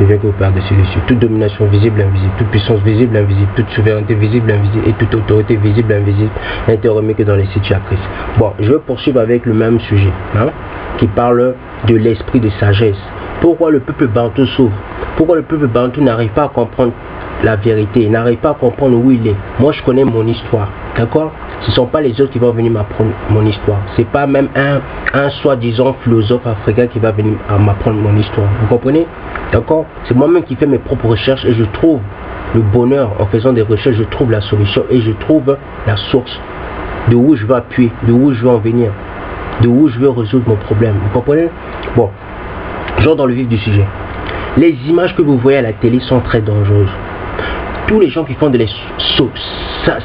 ne vient que par-dessus dessus. Toute domination visible, invisible, toute puissance visible, invisible, toute souveraineté visible, invisible, et toute autorité visible, invisible, n'est remis que dans les sites Christ. Bon, je vais poursuivre avec le même sujet, hein, qui parle de l'esprit de sagesse. Pourquoi le peuple bantou souffre? Pourquoi le peuple bantou n'arrive pas à comprendre la vérité, n'arrive pas à comprendre où il est? Moi, je connais mon histoire, d'accord? Ce ne sont pas les autres qui vont venir m'apprendre mon histoire. Ce n'est pas même un soi-disant philosophe africain qui va venir m'apprendre mon histoire. Vous comprenez? D'accord? C'est moi-même qui fais mes propres recherches et je trouve le bonheur en faisant des recherches. Je trouve la solution et je trouve la source de où je vais appuyer, de où je vais en venir, de où je vais résoudre mon problème. Vous comprenez? Bon, genre dans le vif du sujet. Les images que vous voyez à la télé sont très dangereuses. Tous les gens qui font de les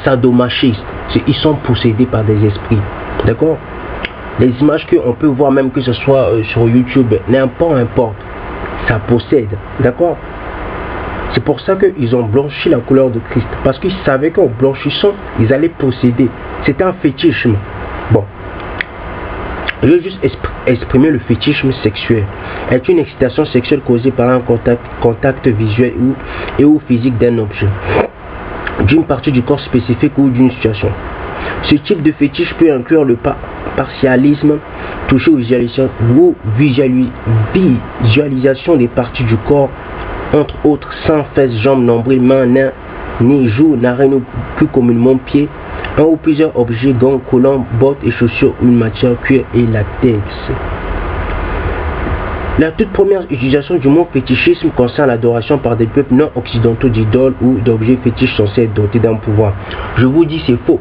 sadomasochistes, ils sont possédés par des esprits. D'accord? Les images qu'on peut voir, même que ce soit sur YouTube, n'importe, ça possède. D'accord? C'est pour ça qu'ils ont blanchi la couleur de Christ. Parce qu'ils savaient qu'en blanchissant, ils allaient posséder. C'est un fétichisme. Bon. Je veux juste exprimer le fétichisme sexuel. Est une excitation sexuelle causée par un contact visuel ou physique d'un objet, d'une partie du corps spécifique ou d'une situation. Ce type de fétiche peut inclure le partialisme, toucher aux visualisation des parties du corps, entre autres seins, fesses, jambes, nombril, mains, nains, nez, joues, narines ou plus communément pieds, un ou plusieurs objets, gants, collants, bottes et chaussures, une matière, cuir et latex. La toute première utilisation du mot fétichisme concerne l'adoration par des peuples non occidentaux d'idoles ou d'objets fétiches censés être dotés d'un pouvoir. Je vous dis, c'est faux.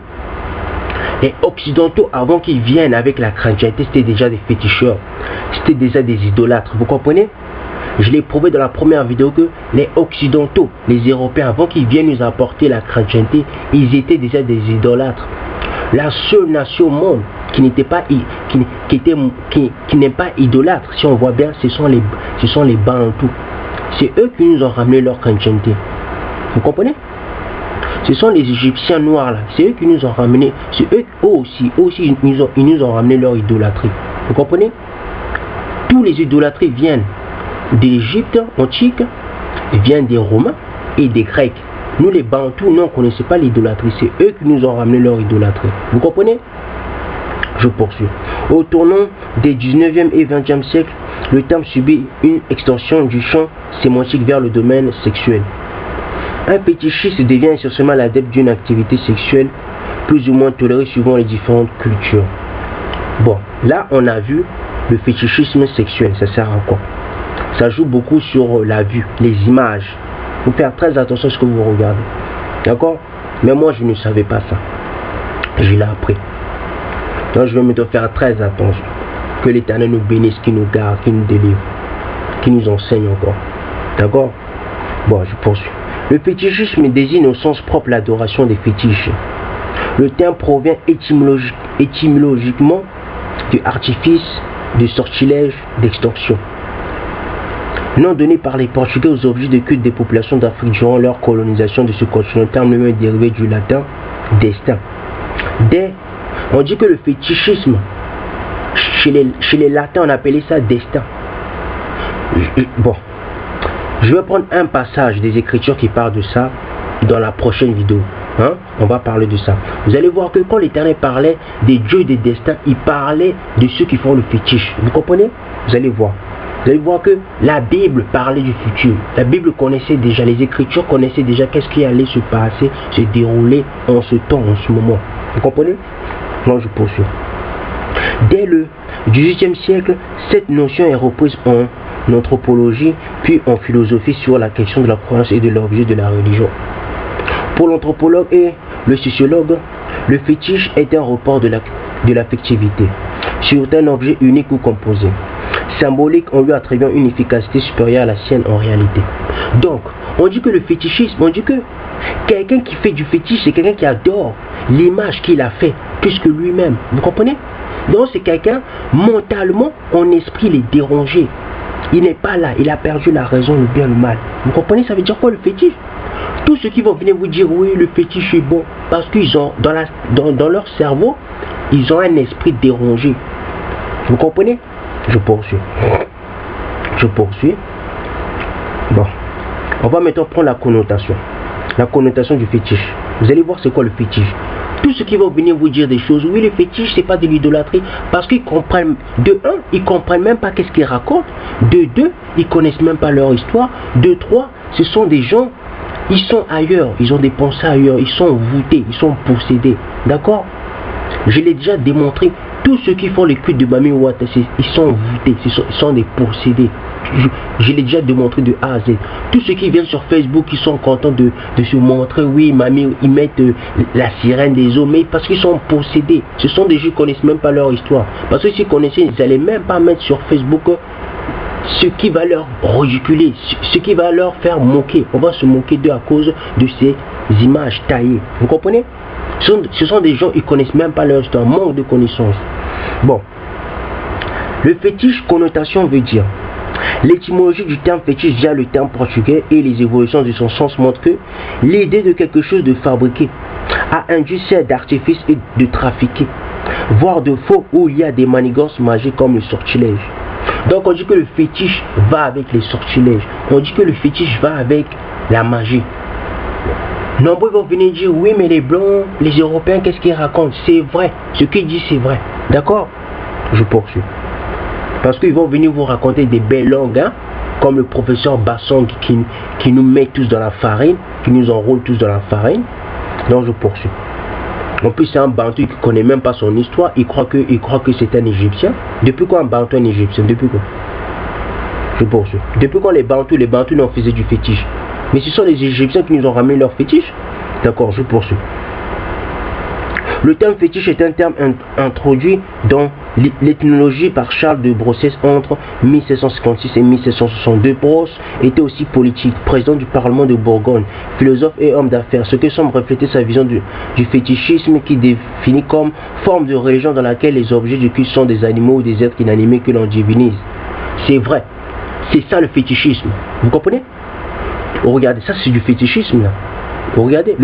Les occidentaux, avant qu'ils viennent avec la chrétienté, c'était déjà des féticheurs. C'était déjà des idolâtres. Vous comprenez? Je l'ai prouvé dans la première vidéo que les occidentaux, les européens, avant qu'ils viennent nous apporter la chrétienté, ils étaient déjà des idolâtres. La seule nation au monde qui n'est pas idolâtre, si on voit bien, ce sont les Bantous. C'est eux qui nous ont ramené leur chrétienté. Vous comprenez? Ce sont les Égyptiens noirs là, c'est eux qui nous ont ramené, c'est eux aussi ils nous ont ramené leur idolâtrie. Vous comprenez? Tous les idolâtries viennent d'Égypte antique, viennent des Romains et des Grecs. Nous les Bantous, nous on ne connaissait pas l'idolâtrie, c'est eux qui nous ont ramené leur idolâtrie. Vous comprenez? Je poursuis. Au tournant des 19e et 20e siècles, le terme subit une extension du champ sémantique vers le domaine sexuel. Un fétichiste devient essentiellement l'adepte d'une activité sexuelle plus ou moins tolérée suivant les différentes cultures. Bon, là on a vu le fétichisme sexuel, ça sert à quoi? Ça joue beaucoup sur la vue, les images. Il faut faire très attention à ce que vous regardez. D'accord? Mais moi je ne savais pas ça. Je l'ai appris. Donc je vais me faire très attention. Que l'Éternel nous bénisse, qu'il nous garde, qu'il nous délivre, qu'il nous enseigne encore. D'accord? Bon, je poursuis. Le fétichisme désigne au sens propre l'adoration des fétiches. Le terme provient étymologiquement du artifice, de sortilège, d'extorsion. Nom donné par les Portugais aux objets de culte des populations d'Afrique durant leur colonisation de ce continent, le terme lui-même est dérivé du latin destin. On dit que le fétichisme, chez les latins, on appelait ça destin. Bon, je vais prendre un passage des Écritures qui parle de ça dans la prochaine vidéo. Hein? On va parler de ça. Vous allez voir que quand l'Éternel parlait des dieux des destins, il parlait de ceux qui font le fétiche. Vous comprenez? Vous allez voir. Vous allez voir que la Bible parlait du futur. La Bible connaissait déjà, les Écritures connaissaient déjà qu'est-ce qui allait se passer, se dérouler en ce temps, en ce moment. Vous comprenez? Non, je poursuis. Dès le XVIIIe siècle, cette notion est reprise en anthropologie, puis en philosophie sur la question de la croyance et de l'objet de la religion. Pour l'anthropologue et le sociologue, le fétiche est un report de l'affectivité sur un objet unique ou composé. Symbolique en lui attribuant une efficacité supérieure à la sienne en réalité. Donc, on dit que le fétichisme, on dit que quelqu'un qui fait du fétiche, c'est quelqu'un qui adore l'image qu'il a fait plus que lui-même. Vous comprenez? Donc c'est quelqu'un, mentalement, en esprit, il est dérangé. Il n'est pas là, il a perdu la raison, le bien, le mal. Vous comprenez? Ça veut dire quoi le fétiche? Tous ceux qui vont venir vous dire oui, le fétiche est bon, parce qu'ils ont dans leur cerveau, ils ont un esprit dérangé. Vous comprenez? Je poursuis. Bon, on va maintenant prendre la connotation. La connotation du fétiche. Vous allez voir c'est quoi le fétiche. Tous ceux qui vont venir vous dire des choses, oui, le fétiche, c'est pas de l'idolâtrie, parce qu'ils comprennent, de un, ils comprennent même pas qu'est-ce qu'ils racontent, de deux, ils connaissent même pas leur histoire, de trois, ce sont des gens, ils sont ailleurs, ils ont des pensées ailleurs, ils sont voûtés, ils sont possédés, d'accord? Je l'ai déjà démontré, tous ceux qui font les cultes de Mami Wata, ils sont voûtés, ils sont des possédés. Je l'ai déjà démontré de A à Z. Tous ceux qui viennent sur Facebook, ils sont contents de se montrer, oui, Mami, ils mettent la sirène des eaux, mais parce qu'ils sont possédés. Ce sont des gens qui ne connaissent même pas leur histoire. Parce que s'ils connaissaient, ils n'allaient même pas mettre sur Facebook ce qui va leur ridiculer, ce qui va leur faire moquer. On va se moquer d'eux à cause de ces images taillées. Vous comprenez? Ce sont des gens qui ne connaissent même pas leur histoire, manque de connaissances. Bon. Le fétiche, connotation veut dire. L'étymologie du terme fétiche via le terme portugais et les évolutions de son sens montrent que l'idée de quelque chose de fabriqué a induit certes d'artifice et de trafiquer, voire de faux où il y a des manigances magiques comme le sortilège. Donc on dit que le fétiche va avec les sortilèges, on dit que le fétiche va avec la magie. Nombreux vont venir dire oui mais les blancs, les européens qu'est-ce qu'ils racontent? C'est vrai, ce qu'ils disent c'est vrai, d'accord? Je poursuis. Parce qu'ils vont venir vous raconter des belles langues, hein, comme le professeur Basson qui nous met tous dans la farine, qui nous enroule tous dans la farine. Donc je poursuis. En plus c'est un Bantou qui ne connaît même pas son histoire, il croit que c'est un Égyptien. Depuis quand un Bantou est un Égyptien? Depuis quoi? Je poursuis. Depuis quand les Bantous n'en faisaient du fétiche? Mais ce sont les Égyptiens qui nous ont ramené leur fétiche. D'accord, je poursuis. Le terme fétiche est un terme introduit dans l'ethnologie par Charles de Brosses entre 1756 et 1762. Brosse était aussi politique, président du Parlement de Bourgogne, philosophe et homme d'affaires, ce que semble refléter sa vision du fétichisme qui définit comme forme de religion dans laquelle les objets du culte sont des animaux ou des êtres inanimés que l'on divinise. C'est vrai, c'est ça le fétichisme, vous comprenez? Regardez, ça c'est du fétichisme là. Regardez,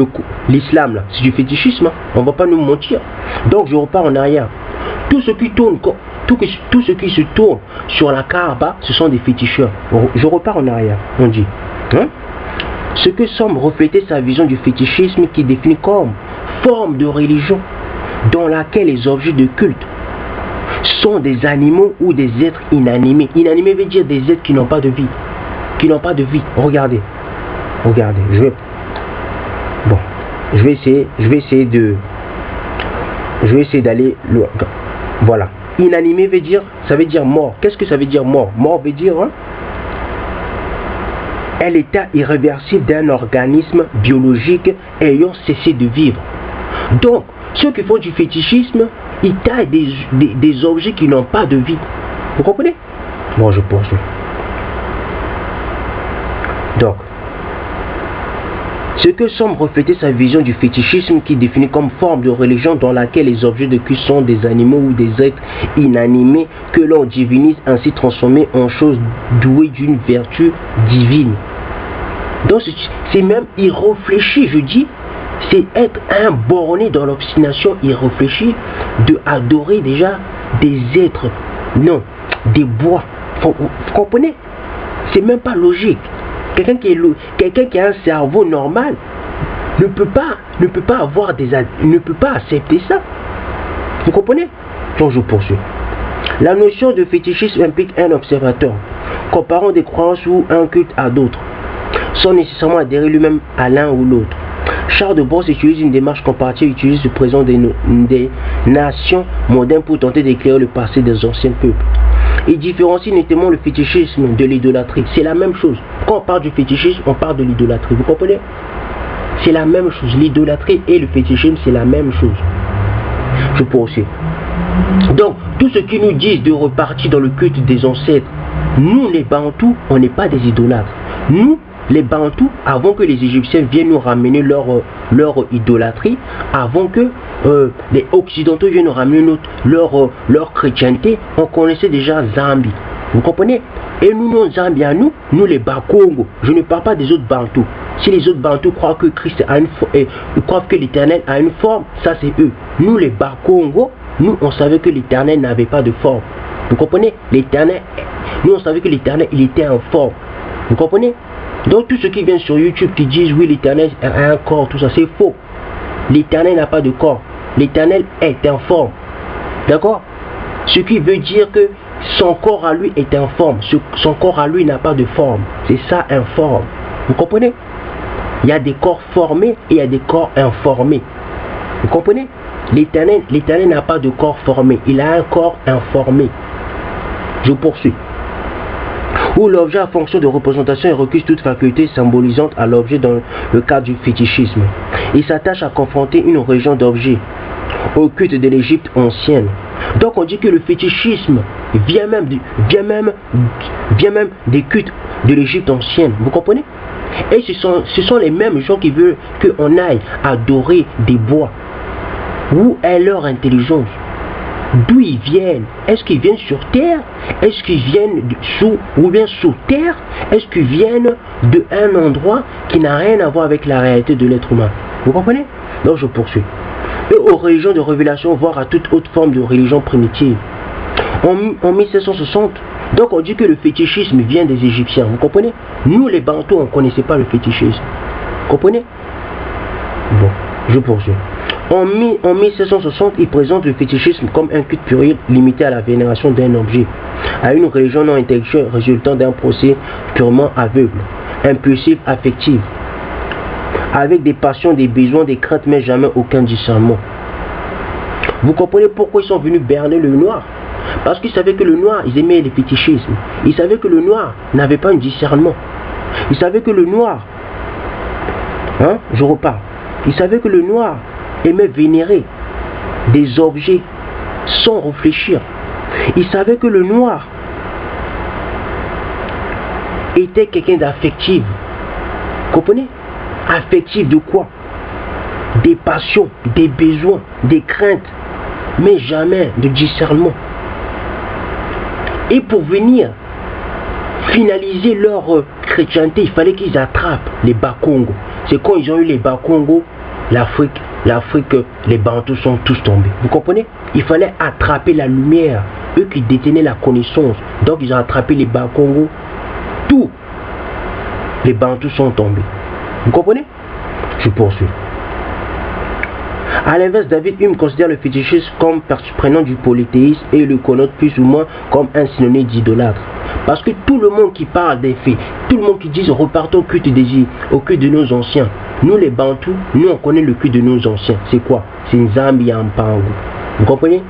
l'islam là, c'est du fétichisme, hein. On ne va pas nous mentir. Donc je repars en arrière. Tout ce qui se tourne sur la Kaaba, ce sont des féticheurs. Je repars en arrière, on dit. Hein? Ce que semble refléter sa vision du fétichisme qui définit comme forme de religion dans laquelle les objets de culte sont des animaux ou des êtres inanimés. Inanimés veut dire des êtres qui n'ont pas de vie. Qui n'ont pas de vie. Regardez, je vais essayer d'aller loin. Voilà. Inanimé veut dire, ça veut dire mort. Qu'est-ce que ça veut dire mort? Mort veut dire est l'état irréversible d'un organisme biologique ayant cessé de vivre. Donc, ceux qui font du fétichisme, ils taillent des objets qui n'ont pas de vie. Vous comprenez? Bon, je poursuis. Donc, ce que semble refléter sa vision du fétichisme qui définit comme forme de religion dans laquelle les objets de culte sont des animaux ou des êtres inanimés que l'on divinise, ainsi transformés en choses douées d'une vertu divine. Donc c'est même irréfléchi, je dis, c'est être un borné dans l'obstination irréfléchie de adorer déjà des êtres, non, des bois. Vous comprenez? C'est même pas logique. Quelqu'un qui a un cerveau normal ne peut pas accepter ça. Vous comprenez? Donc je poursuis. La notion de fétichisme implique un observateur, comparant des croyances ou un culte à d'autres, sans nécessairement adhérer lui-même à l'un ou l'autre. Charles de Brosse utilise une démarche comparative, utilise le présent des nations modernes pour tenter d'éclairer le passé des anciens peuples. Il différencie nettement le fétichisme de l'idolâtrie. C'est la même chose. Quand on parle du fétichisme, on parle de l'idolâtrie. Vous comprenez? C'est la même chose. L'idolâtrie et le fétichisme, c'est la même chose. Je poursuis. Donc, tous ceux qui nous disent de repartir dans le culte des ancêtres, nous les Bantous, on n'est pas des idolâtres. Nous, les Bantous, avant que les Égyptiens viennent nous ramener leur idolâtrie, avant que les Occidentaux viennent nous ramener leur chrétienté, on connaissait déjà Zambi. Vous comprenez? Et nous, nos Zambi à nous les Bakongo, je ne parle pas des autres Bantous. Si les autres Bantous croient que Christ a une forme, croient que l'Éternel a une forme, ça c'est eux. Nous les Bakongo, nous on savait que l'Éternel n'avait pas de forme. Vous comprenez? L'Éternel, nous on savait que l'Éternel il était en forme. Vous comprenez? Donc tous ceux qui viennent sur YouTube qui disent oui l'Éternel a un corps, tout ça, c'est faux. L'Éternel n'a pas de corps. L'Éternel est informe. D'accord? Ce qui veut dire que son corps à lui est informe. Son corps à lui n'a pas de forme. C'est ça, informe. Vous comprenez? Il y a des corps formés et il y a des corps informés. Vous comprenez? L'Éternel n'a pas de corps formé. Il a un corps informé. Je poursuis. Où l'objet a fonction de représentation et recuse toute faculté symbolisante à l'objet dans le cadre du fétichisme. Il s'attache à confronter une région d'objets au culte de l'Égypte ancienne. Donc on dit que le fétichisme vient même des cultes de l'Égypte ancienne. Vous comprenez? Et ce sont les mêmes gens qui veulent qu'on aille adorer des bois. Où est leur intelligence? D'où ils viennent? Est-ce qu'ils viennent sur terre? Est-ce qu'ils viennent sous terre? Est-ce qu'ils viennent d'un endroit qui n'a rien à voir avec la réalité de l'être humain? Vous comprenez? Donc je poursuis. Et aux religions de révélation, voire à toute autre forme de religion primitive. En 1760, donc on dit que le fétichisme vient des Égyptiens. Vous comprenez? Nous les Bantous, on ne connaissait pas le fétichisme. Vous comprenez? Bon, je poursuis. En 1760, il présente le fétichisme comme un culte puéril limité à la vénération d'un objet, à une religion non intellectuelle résultant d'un procès purement aveugle, impulsif, affectif, avec des passions, des besoins, des craintes, mais jamais aucun discernement. Vous comprenez pourquoi ils sont venus berner le noir? Parce qu'ils savaient que le noir, ils aimaient le fétichisme. Ils savaient que le noir n'avait pas un discernement. Ils savaient que le noir, je repars, ils savaient que le noir aimait vénérer des objets sans réfléchir. Il savait que le noir était quelqu'un d'affectif. Comprenez? Affectif de quoi? Des passions, des besoins, des craintes, mais jamais de discernement. Et pour venir finaliser leur chrétienté, il fallait qu'ils attrapent les Bakongo. C'est quand ils ont eu les Bakongo, l'Afrique, les Bantous sont tous tombés. Vous comprenez? Il fallait attraper la lumière, eux qui détenaient la connaissance. Donc ils ont attrapé les Bakongo. Tous les Bantous sont tombés. Vous comprenez? Je poursuis. A l'inverse, David Hume considère le fétichisme comme prenant du polythéisme et le connote plus ou moins comme un synonyme d'idolâtre. Parce que tout le monde qui parle des faits, tout le monde qui dit repartons au culte de nos anciens. Nous les Bantous, nous on connaît le culte de nos anciens. C'est quoi? C'est Nzambi Ampango. Vous comprenez?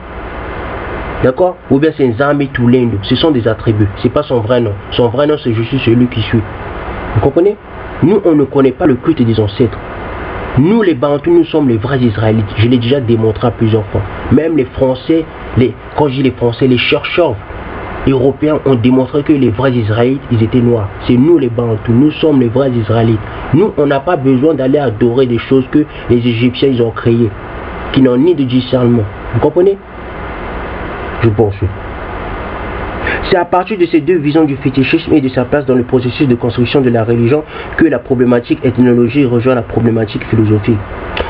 D'accord? Ou bien c'est Nzambi Tulendo. Ce sont des attributs. C'est pas son vrai nom. Son vrai nom c'est je suis celui qui suis. Vous comprenez? Nous on ne connaît pas le culte des ancêtres. Nous les Bantous, nous sommes les vrais Israélites. Je l'ai déjà démontré à plusieurs fois. Même les Français, quand je dis les Français, les chercheurs européens ont démontré que les vrais Israélites, ils étaient noirs. C'est nous les Bantous, nous sommes les vrais Israélites. Nous, on n'a pas besoin d'aller adorer des choses que les Égyptiens ils ont créées, qui n'ont ni de discernement. Vous comprenez? Je poursuis. C'est à partir de ces deux visions du fétichisme et de sa place dans le processus de construction de la religion que la problématique ethnologique rejoint la problématique philosophique.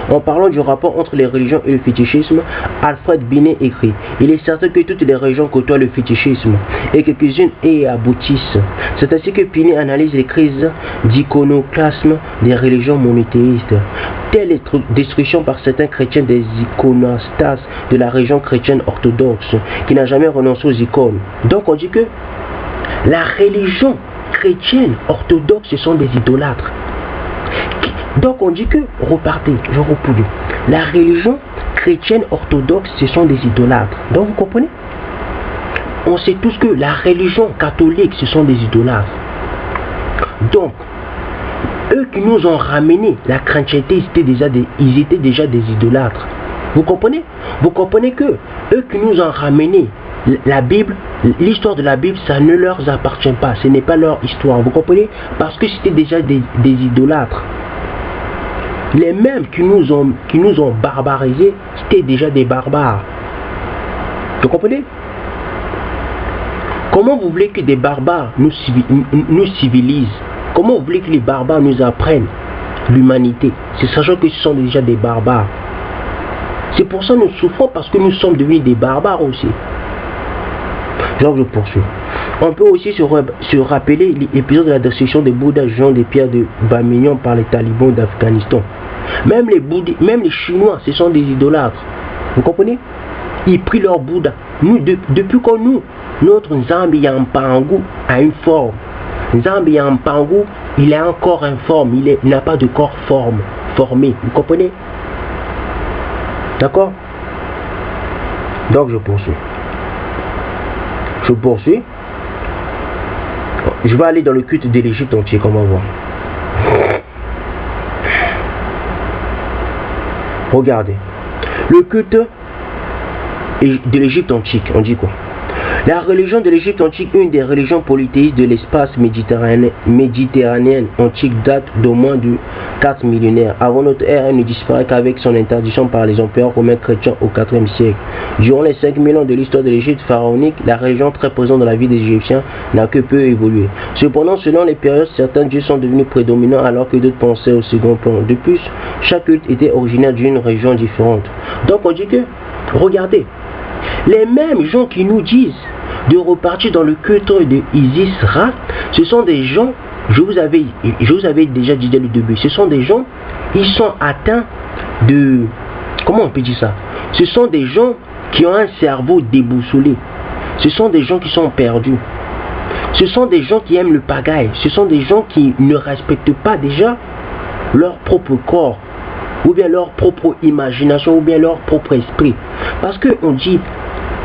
En parlant du rapport entre les religions et le fétichisme, Alfred Binet écrit « Il est certain que toutes les religions côtoient le fétichisme et quelques-unes y aboutissent. C'est ainsi que Binet analyse les crises d'iconoclasme des religions monothéistes. Telle destruction par certains chrétiens des iconostases de la religion chrétienne orthodoxe qui n'a jamais renoncé aux icônes. » Donc on dit que la religion chrétienne orthodoxe, ce sont des idolâtres. Donc on dit que, repartez, je repoule. La religion chrétienne orthodoxe, ce sont des idolâtres. Donc vous comprenez? On sait tous que la religion catholique, ce sont des idolâtres. Donc, eux qui nous ont ramené la chrétienté, ils étaient déjà des idolâtres. Vous comprenez? Vous comprenez que eux qui nous ont ramené la Bible, l'histoire de la Bible, ça ne leur appartient pas. Ce n'est pas leur histoire. Vous comprenez? Parce que c'était déjà des idolâtres. Les mêmes qui nous ont barbarisés, c'était déjà des barbares. Vous comprenez? Comment vous voulez que des barbares nous civilisent? Comment vous voulez que les barbares nous apprennent l'humanité? C'est sachant que ce sont déjà des barbares. C'est pour ça que nous souffrons, parce que nous sommes devenus des barbares aussi. Donc je poursuis. On peut aussi se rappeler l'épisode de la destruction des Bouddhas Jean des pierres de Bamignon par les talibans d'Afghanistan. Même les Chinois, ce sont des idolâtres. Vous comprenez? Ils prient leur Bouddha. Nous, depuis que notre Nzambi Yampangu a une forme. Nzambi Yampangu, il a un corps informe, il n'a pas de corps formé. Vous comprenez? D'accord? Donc je poursuis. Je vais aller dans le culte de l'Égypte entier, comme on voit. Regardez. Le culte de l'Égypte antique, on dit quoi? La religion de l'Égypte antique, une des religions polythéistes de l'espace méditerranéen antique, date d'au moins de 4 millénaires. Avant notre ère, elle ne disparaît qu'avec son interdiction par les empereurs romains chrétiens au IVe siècle. Durant les 5000 ans de l'histoire de l'Égypte pharaonique, la religion très présente dans la vie des Égyptiens n'a que peu évolué. Cependant, selon les périodes, certains dieux sont devenus prédominants alors que d'autres pensaient au second plan. De plus, chaque culte était originaire d'une région différente. Donc on dit que, regardez, les mêmes gens qui nous disent de repartir dans le culte de Isis-Ra, ce sont des gens, je vous avais déjà dit dès le début, ce sont des gens, ils sont atteints de, comment on peut dire ça? Ce sont des gens qui ont un cerveau déboussolé, ce sont des gens qui sont perdus, ce sont des gens qui aiment le pagaille, ce sont des gens qui ne respectent pas déjà leur propre corps, ou bien leur propre imagination, ou bien leur propre esprit. Parce qu'on dit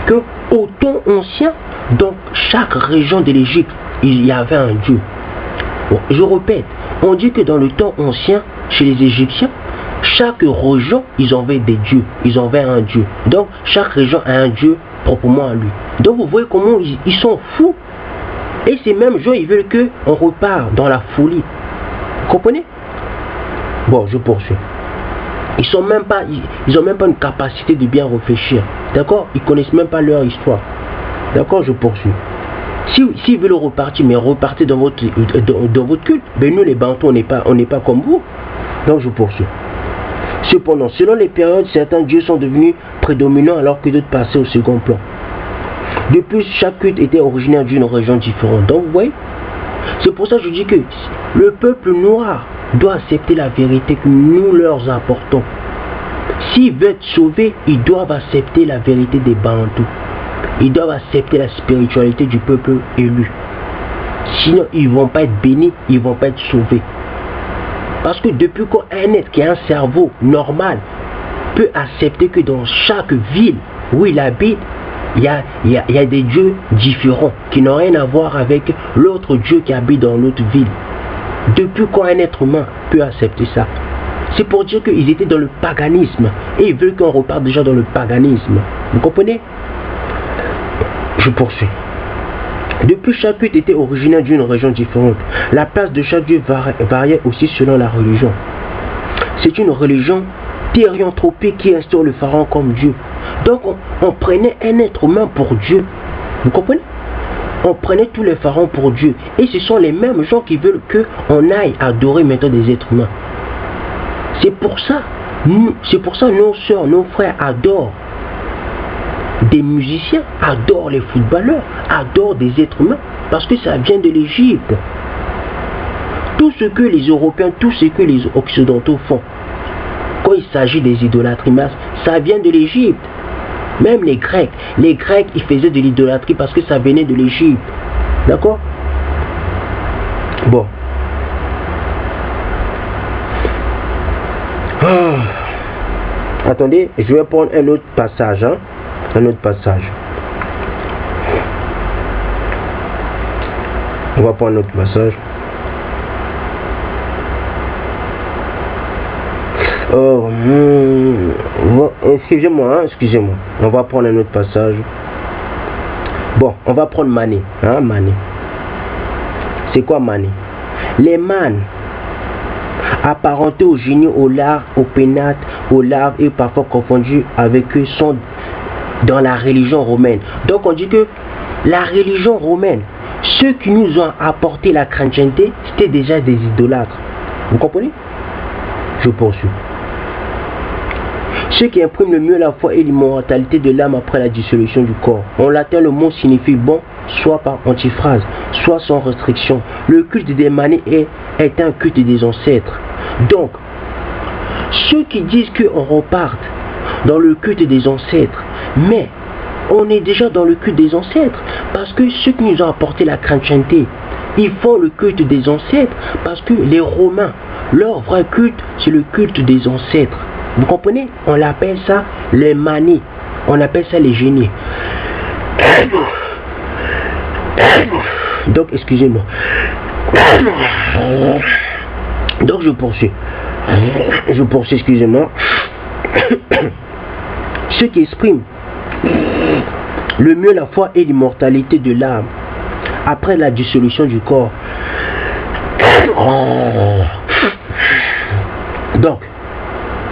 que au temps ancien, dans chaque région de l'Égypte, il y avait un dieu. Bon, je répète, on dit que dans le temps ancien, chez les Égyptiens, chaque région, ils avaient des dieux, ils avaient un dieu. Donc, chaque région a un dieu proprement à lui. Donc, vous voyez comment ils sont fous. Et ces mêmes gens, ils veulent qu'on repart dans la folie. Vous comprenez? Bon, je poursuis. Ils n'ont même pas une capacité de bien réfléchir. D'accord? Ils ne connaissent même pas leur histoire. D'accord? Je poursuis. S'ils veulent repartir, mais repartez dans votre culte. Ben nous les Bantous, on n'est pas comme vous. Donc je poursuis. Cependant, selon les périodes, certains dieux sont devenus prédominants alors que d'autres passaient au second plan. De plus, chaque culte était originaire d'une région différente. Donc vous voyez, c'est pour ça que je dis que le peuple noir doit accepter la vérité que nous leur apportons. S'ils veulent être sauvés, ils doivent accepter la vérité des Bantous. Ils doivent accepter la spiritualité du peuple élu. Sinon, ils ne vont pas être bénis, ils ne vont pas être sauvés. Parce que depuis qu'un être qui a un cerveau normal peut accepter que dans chaque ville où il habite, il y a des dieux différents qui n'ont rien à voir avec l'autre dieu qui habite dans l'autre ville. Depuis quand un être humain peut accepter ça? C'est pour dire qu'ils étaient dans le paganisme et ils veulent qu'on reparte déjà dans le paganisme. Vous comprenez? Je poursuis. Depuis, chaque culte était originaire d'une région différente. La place de chaque dieu variait aussi selon la religion. C'est une religion thérianthropique qui instaure le pharaon comme Dieu. Donc on prenait un être humain pour Dieu. Vous comprenez? On prenait tous les pharaons pour Dieu. Et ce sont les mêmes gens qui veulent qu'on aille adorer maintenant des êtres humains. C'est pour ça nos soeurs, nos frères adorent des musiciens, adorent les footballeurs, adorent des êtres humains. Parce que ça vient de l'Égypte. Tout ce que les Européens, tout ce que les Occidentaux font, quand il s'agit des idolâtries, ça vient de l'Égypte. Même les Grecs, ils faisaient de l'idolâtrie parce que ça venait de l'Égypte. D'accord? Bon. Attendez, je vais prendre un autre passage. Un autre passage. On va prendre un autre passage. Oh, excusez-moi. On va prendre un autre passage. Bon, on va prendre Mané. Mané. C'est quoi Mané? Les mânes, apparentés aux génies, aux larves, aux pénates, aux larves et parfois confondus avec eux, sont dans la religion romaine. Donc on dit que la religion romaine, ceux qui nous ont apporté la chrétienté, c'était déjà des idolâtres. Vous comprenez? Je poursuis. Ceux qui impriment le mieux la foi et l'immortalité de l'âme après la dissolution du corps. En latin, le mot signifie bon soit par antiphrase, soit sans restriction. Le culte des manées est un culte des ancêtres. Donc, ceux qui disent qu'on reparte dans le culte des ancêtres, mais on est déjà dans le culte des ancêtres, parce que ceux qui nous ont apporté la chrétienté, ils font le culte des ancêtres, parce que les Romains, leur vrai culte, c'est le culte des ancêtres. Vous comprenez? On l'appelle ça les manées, on appelle ça les génies. Donc, excusez-moi. Donc, je poursuis, excusez-moi. Ceux qui expriment le mieux la foi et l'immortalité de l'âme après la dissolution du corps. Donc,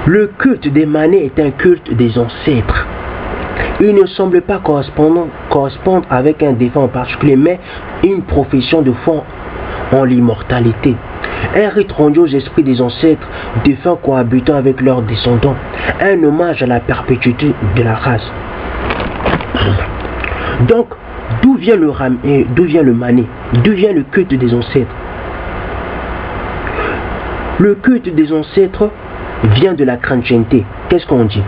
le culte des manées est un culte des ancêtres. Il ne semble pas correspondre avec un défunt en particulier, mais une profession de foi en l'immortalité. Un rite rendu aux esprits des ancêtres, défunts cohabitant avec leurs descendants. Un hommage à la perpétuité de la race. Donc, d'où vient le mané? D'où vient le culte des ancêtres? Le culte des ancêtres vient de la chrétienté. Qu'est-ce qu'on dit?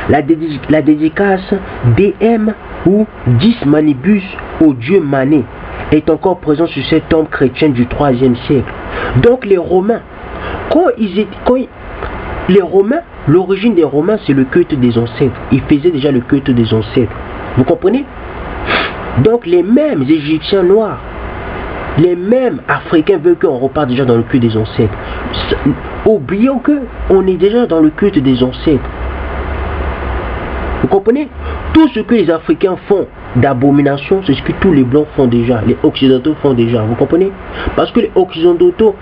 La dédicace DM ou 10 manibus au dieu Mané est encore présent sur cette tombe chrétienne du 3e siècle. Donc les Romains, l'origine des Romains, c'est le culte des ancêtres. Ils faisaient déjà le culte des ancêtres. Vous comprenez? Donc les mêmes Égyptiens noirs, les mêmes Africains veulent qu'on reparte déjà dans le culte des ancêtres. Oublions qu'on est déjà dans le culte des ancêtres. Vous comprenez? Tout ce que les Africains font d'abomination, c'est ce que tous les Blancs font déjà, les Occidentaux font déjà. Vous comprenez? Parce que les Occidentaux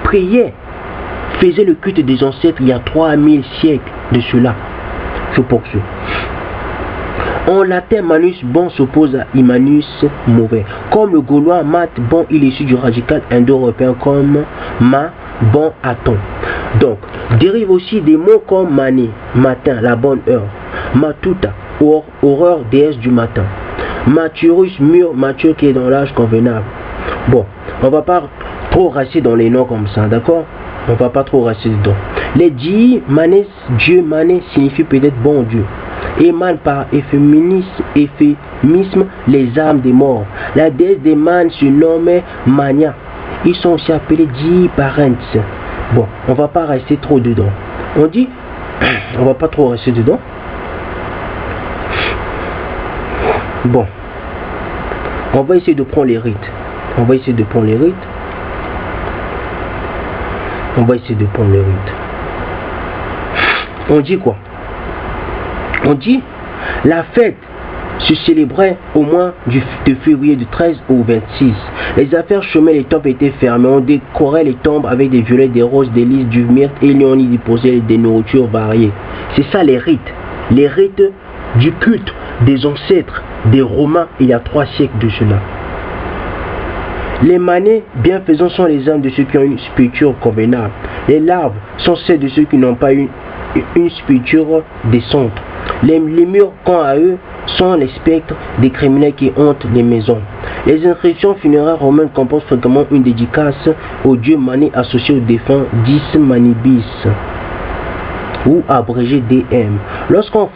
priaient, faisaient le culte des ancêtres il y a 3000 siècles de cela. Je poursuis. En latin, manus bon s'oppose à imanus mauvais. Comme le gaulois mat bon, il est issu du radical indo-européen comme ma bon attend. Donc, dérive aussi des mots comme mané, matin, la bonne heure, matuta, horreur, déesse du matin, maturus, mûr, mature qui est dans l'âge convenable. Bon, on va pas trop rester dans les noms comme ça, d'accord? On va pas trop rester dedans. Les dits, mané, Dieu, mané signifie peut-être bon Dieu. Émane par euphémisme les âmes des morts. La déesse des manes se nomme Mania. Ils sont aussi appelés dits parents. Bon, on va pas rester trop dedans. On va pas trop rester dedans. Bon, on va essayer de prendre les rites. On va essayer de prendre les rites. On dit quoi? On dit la fête se célébrait au mois de février du 13 au 26. Les affaires chemins, les temples étaient fermés. On décorait les tombes avec des violets, des roses, des lys, du myrte et on y déposait des nourritures variées. C'est ça les rites. Les rites du culte des ancêtres des Romains il y a 3 siècles de cela. Les manés bienfaisants sont les âmes de ceux qui ont une spirituelle convenable. Les larves sont celles de ceux qui n'ont pas une spirituelle décente. Les murs, quant à eux, sont les spectres des criminels qui hantent les maisons. Les inscriptions funéraires romaines composent fréquemment une dédicace au dieu Mané associé au défunt 10 manibis ou abrégé DM. Lorsqu'on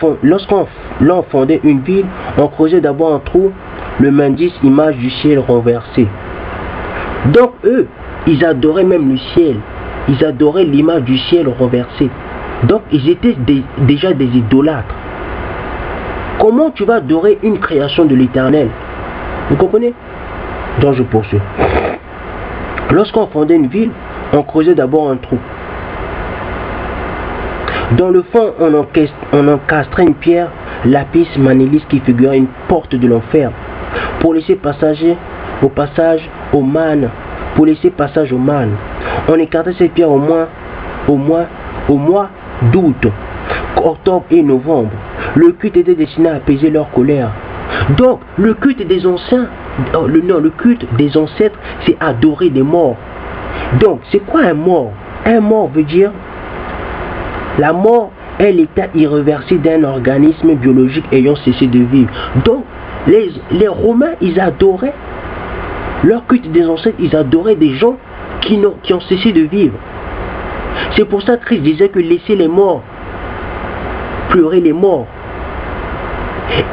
fondait une ville, on creusait d'abord un trou, le mandis, image du ciel renversé. Donc eux, ils adoraient même le ciel. Ils adoraient l'image du ciel renversé. Donc ils étaient déjà des idolâtres. Comment tu vas adorer une création de l'Éternel? Vous comprenez? Donc je poursuis. Lorsqu'on fondait une ville, on creusait d'abord un trou. Dans le fond, on encastrait une pierre lapis manilis qui figurait une porte de l'enfer pour laisser passage au mal. On écartait cette pierre au mois d'août, octobre et novembre. Le culte était destiné à apaiser leur colère. Donc, le culte des anciens, le culte des ancêtres, c'est adorer des morts. Donc, c'est quoi un mort? Un mort veut dire, la mort est l'état irréversible d'un organisme biologique ayant cessé de vivre. Donc, les Romains, ils adoraient leur culte des ancêtres, ils adoraient des gens qui ont cessé de vivre. C'est pour ça que Christ disait que laissez les morts pleurer les morts.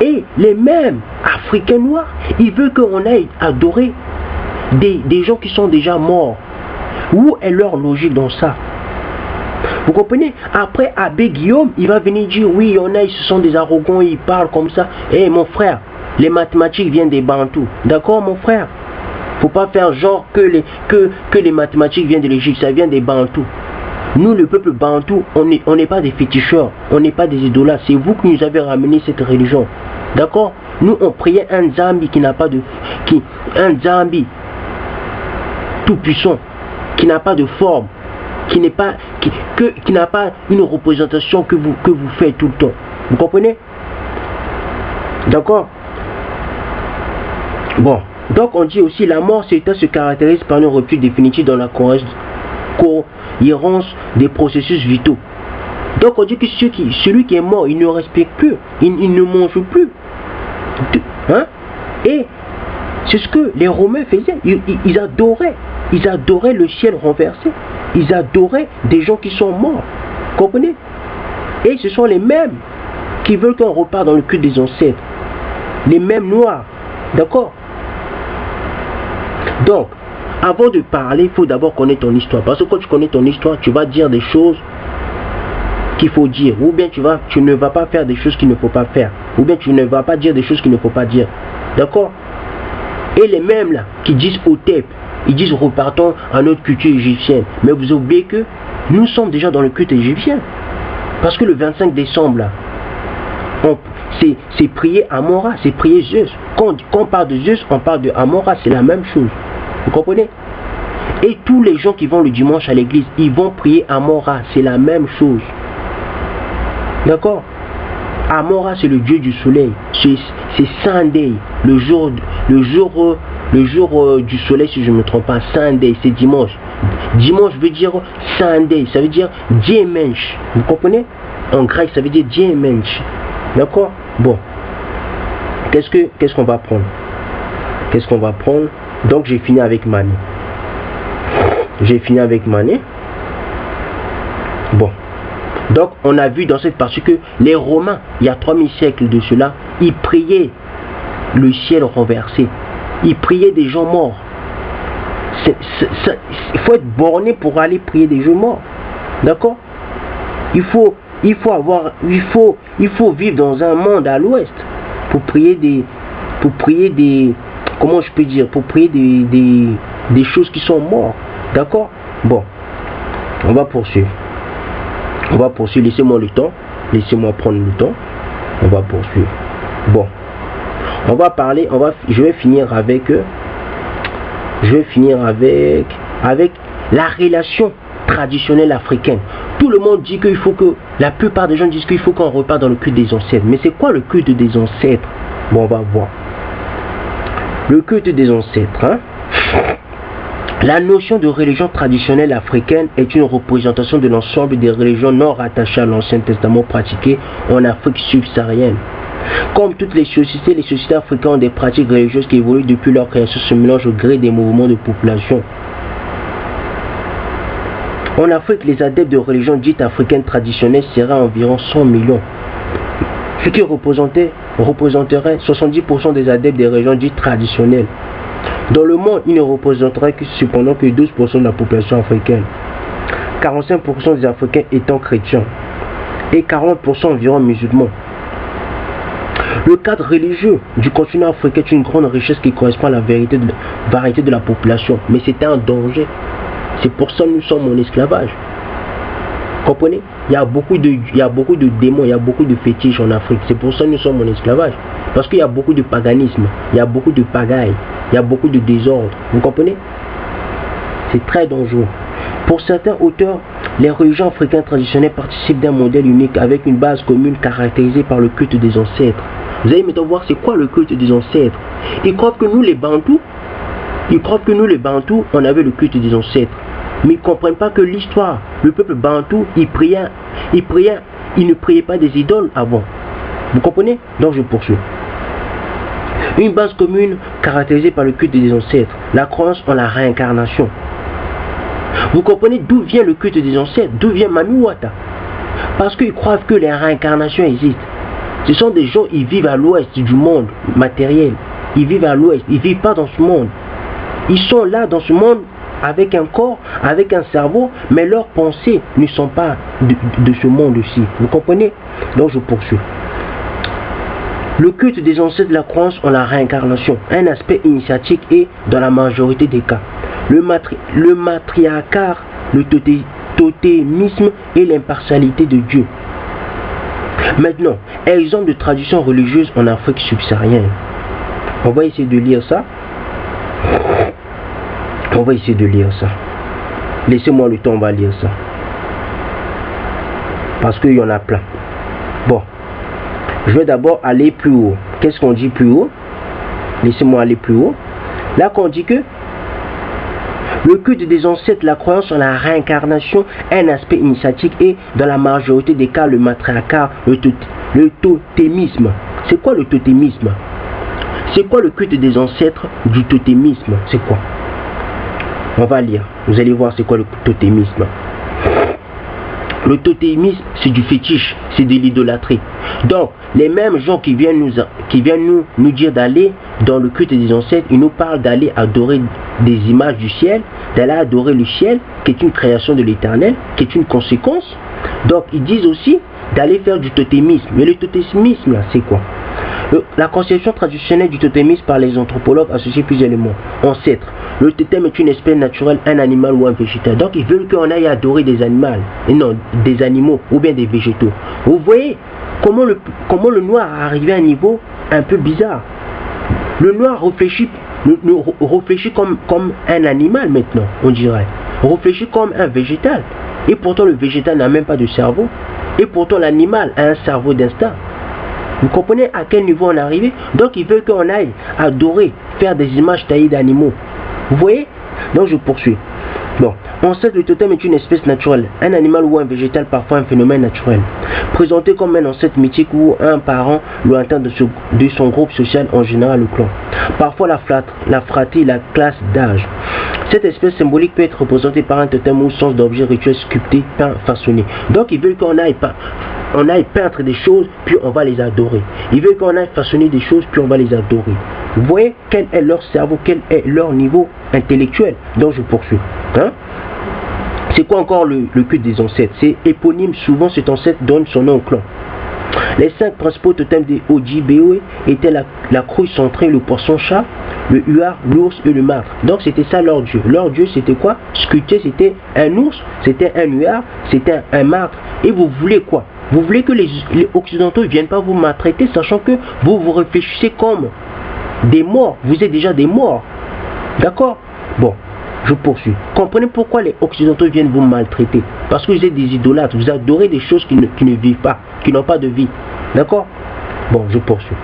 Et les mêmes Africains noirs, ils veulent qu'on aille adorer des gens qui sont déjà morts. Où est leur logique dans ça? Vous comprenez? Après, Abbé Guillaume, il va venir dire, oui, il y en a, ce sont des arrogants, ils parlent comme ça. Eh, mon frère, les mathématiques viennent des Bantous. D'accord, mon frère? Faut pas faire genre que les mathématiques viennent de l'Égypte, ça vient des Bantous. Nous, le peuple Bantou, on n'est pas des féticheurs, on n'est pas des idolâtres. C'est vous qui nous avez ramené cette religion. D'accord? Nous, on priait un Zambi qui n'a pas de... un Zambi tout puissant, qui n'a pas de forme, qui n'a pas une représentation que vous faites tout le temps. Vous comprenez? D'accord? Bon. Donc, on dit aussi la mort, se caractérise par une rupture définitive dans la cohérence des processus vitaux. Donc on dit que celui qui est mort, il ne respire plus, il ne mange plus. Hein? Et c'est ce que les Romains faisaient. Ils adoraient le ciel renversé. Ils adoraient des gens qui sont morts. Comprenez? Et ce sont les mêmes qui veulent qu'on repart dans le culte des ancêtres. Les mêmes noirs. D'accord? Donc, avant de parler, il faut d'abord connaître ton histoire. Parce que quand tu connais ton histoire, tu vas dire des choses qu'il faut dire. Ou bien tu ne vas pas faire des choses qu'il ne faut pas faire. Ou bien tu ne vas pas dire des choses qu'il ne faut pas dire. D'accord? Et les mêmes là, qui disent Hotep, ils disent repartons à notre culture égyptienne. Mais vous oubliez que nous sommes déjà dans le culte égyptien. Parce que le 25 décembre là, c'est prier Amora, c'est prier Zeus. Quand on parle de Zeus, on parle de Amora, c'est la même chose. Vous comprenez? Et tous les gens qui vont le dimanche à l'église, ils vont prier Amora, c'est la même chose. D'accord? Amora, c'est le dieu du soleil. C'est Sunday, le jour du soleil, si je ne me trompe pas. Sunday, c'est dimanche. Dimanche veut dire Sunday, ça veut dire dimanche. Vous comprenez? En grec, ça veut dire dimanche. D'accord? Bon. Qu'est-ce qu'on va prendre? Qu'est-ce qu'on va prendre? Donc j'ai fini avec Mané. Bon. Donc on a vu dans cette partie que les Romains, il y a 3000 siècles de cela, ils priaient le ciel renversé. Ils priaient des gens morts. Il faut être borné pour aller prier des gens morts. D'accord? Il faut vivre dans un monde à l'ouest pour prier des comment je peux dire, pour prier des choses qui sont mortes. D'accord? Bon, on va poursuivre. Laissez-moi le temps. Laissez-moi prendre le temps. On va poursuivre. Bon, on va parler. Je vais finir avec la relation traditionnelle africaine. Tout le monde dit qu'il faut que, la plupart des gens disent qu'il faut qu'on reparte dans le culte des ancêtres. Mais c'est quoi le culte des ancêtres? Bon, on va voir. Le culte des ancêtres. Hein? La notion de religion traditionnelle africaine est une représentation de l'ensemble des religions non rattachées à l'Ancien Testament pratiquées en Afrique subsaharienne. Comme toutes les sociétés africaines ont des pratiques religieuses qui évoluent depuis leur création, se mélangent au gré des mouvements de population. En Afrique, les adeptes de religions dites africaines traditionnelles seraient environ 100 millions. Ce qui représenterait 70% des adeptes des religions dites traditionnelles. Dans le monde, il ne représenterait cependant que 12% de la population africaine. 45% des Africains étant chrétiens et 40% environ musulmans. Le cadre religieux du continent africain est une grande richesse qui correspond à la variété de la population. Mais c'est un danger. C'est pour ça que nous sommes en esclavage. Comprenez? Il y a beaucoup de démons, il y a beaucoup de fétiches en Afrique. C'est pour ça que nous sommes en esclavage. Parce qu'il y a beaucoup de paganisme, il y a beaucoup de pagaille, il y a beaucoup de désordre. Vous comprenez? C'est très dangereux. Pour certains auteurs, les religions africaines traditionnelles participent d'un modèle unique avec une base commune caractérisée par le culte des ancêtres. Vous allez maintenant voir c'est quoi le culte des ancêtres. Ils croient que nous les Bantous, on avait le culte des ancêtres. Mais ils ne comprennent pas que l'histoire, le peuple Bantou, il ne priait pas des idoles avant. Vous comprenez? Donc je poursuis. Une base commune caractérisée par le culte des ancêtres, la croyance en la réincarnation. Vous comprenez d'où vient le culte des ancêtres, d'où vient Mami Wata? Parce qu'ils croient que les réincarnations existent. Ce sont des gens, ils vivent à l'ouest du monde matériel. Ils vivent à l'ouest, ils ne vivent pas dans ce monde. Ils sont là dans ce monde avec un corps, avec un cerveau, mais leurs pensées ne sont pas de ce monde-ci. Vous comprenez? Donc je poursuis. Le culte des ancêtres de la croyance en la réincarnation, un aspect initiatique et dans la majorité des cas. Le matriarcat, le totémisme et l'impartialité de Dieu. Maintenant, exemple de tradition religieuse en Afrique subsaharienne. On va essayer de lire ça. Laissez-moi le temps, on va lire ça. Parce qu'il y en a plein. Bon. Je vais d'abord aller plus haut. Qu'est-ce qu'on dit plus haut? Laissez-moi aller plus haut. Là qu'on dit que le culte des ancêtres, la croyance en la réincarnation, un aspect initiatique et dans la majorité des cas le matriarcat, le totémisme. C'est quoi le totémisme? C'est quoi le culte des ancêtres du totémisme? C'est quoi? On va lire. Vous allez voir c'est quoi le totémisme. Le totémisme, c'est du fétiche, c'est de l'idolâtrie. Donc, les mêmes gens qui viennent nous dire d'aller dans le culte des ancêtres, ils nous parlent d'aller adorer des images du ciel, d'aller adorer le ciel, qui est une création de l'éternel, qui est une conséquence. Donc, ils disent aussi d'aller faire du totémisme. Mais le totémisme, là, c'est quoi? La conception traditionnelle du totémisme par les anthropologues associe plusieurs éléments. Ancêtres. Le totem est une espèce naturelle, un animal ou un végétal. Donc ils veulent qu'on aille adorer des animaux, et non des animaux ou bien des végétaux. Vous voyez comment le noir est arrivé à un niveau un peu bizarre. Le noir réfléchit comme un animal maintenant, on dirait. Réfléchit comme un végétal. Et pourtant le végétal n'a même pas de cerveau. Et pourtant l'animal a un cerveau d'instinct. Vous comprenez à quel niveau on est arrivé? Donc ils veulent qu'on aille adorer, faire des images taillées d'animaux. Vous voyez? Donc je poursuis. Bon, ancêtre, le totem est une espèce naturelle, un animal ou un végétal, parfois un phénomène naturel. Présenté comme un ancêtre mythique ou un parent lointain de son groupe social, en général le clan. Parfois la fratrie, la classe d'âge. Cette espèce symbolique peut être représentée par un totem ou sens d'objet rituel sculpté, peint, façonné. Donc ils veulent qu'on aille peindre des choses, puis on va les adorer. Ils veulent qu'on aille façonner des choses, puis on va les adorer. Vous voyez quel est leur cerveau, quel est leur niveau intellectuel. Donc je poursuis. Hein? C'est quoi encore le culte des ancêtres? C'est éponyme, souvent cet ancêtre donne son nom au clan. Les 5 principaux totems des Ojibwe étaient la crouille centrée, le poisson-chat, le huard, l'ours et le martre. Donc c'était ça leur dieu. Leur dieu c'était quoi? Sculpté, c'était un ours, c'était un huard, c'était un martre. Et vous voulez quoi? Vous voulez que les occidentaux ne viennent pas vous maltraiter, sachant que vous réfléchissez comme des morts. Vous êtes déjà des morts. D'accord? Bon, je poursuis. Comprenez pourquoi les occidentaux viennent vous maltraiter. Parce que vous êtes des idolâtres. Vous adorez des choses qui ne vivent pas, qui n'ont pas de vie. D'accord? Bon, je poursuis.